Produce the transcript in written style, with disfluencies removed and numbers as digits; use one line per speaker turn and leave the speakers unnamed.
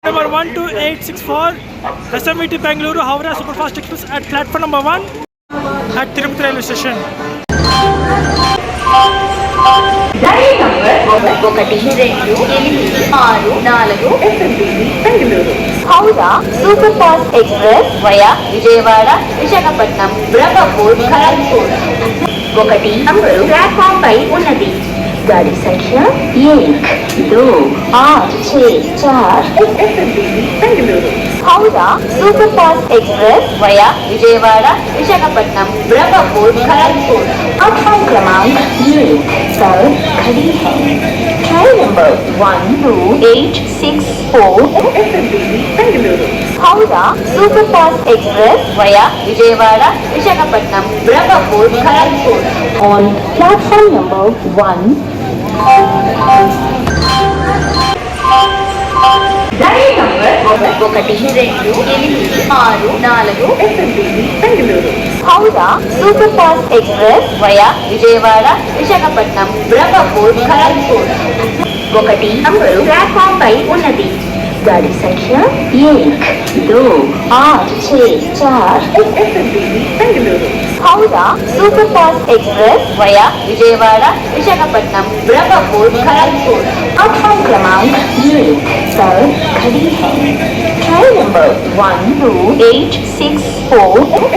Number 12864 SMVT Bangalore Howrah Superfast Express at platform number 1 at Tirupati Railway Station.
రైలు number 1284 Bengaluru Howrah super fast express via Vijayawada Visakhapatnam Brahmapur Kharagpur 1 number platform పై ఉన్నది. गाड़ी संख्या 1, 2, 8, 6, 4 Bengaluru Howrah superfast express via Vijayawada Visakhapatnam Brahmapur Kharagpur platform क्रमांक 1 पर खड़ी है. Train number 12864 Bengaluru Howrah superfast express via Vijayawada Visakhapatnam Brahmapur Kharagpur on platform number 1. రైలు number 1284 Bengaluru Howrah super fast express via Vijayawada Visakhapatnam Brahmapur Kharagpur 1 number platform పై ఉన్నది. गाड़ी संख्या 1, 2, 8, 6, 4 Bengaluru Howrah superfast express via Vijayawada Visakhapatnam Brahmapur Kharagpur platform क्रमांक 1 पर खड़ी है. Train number 12864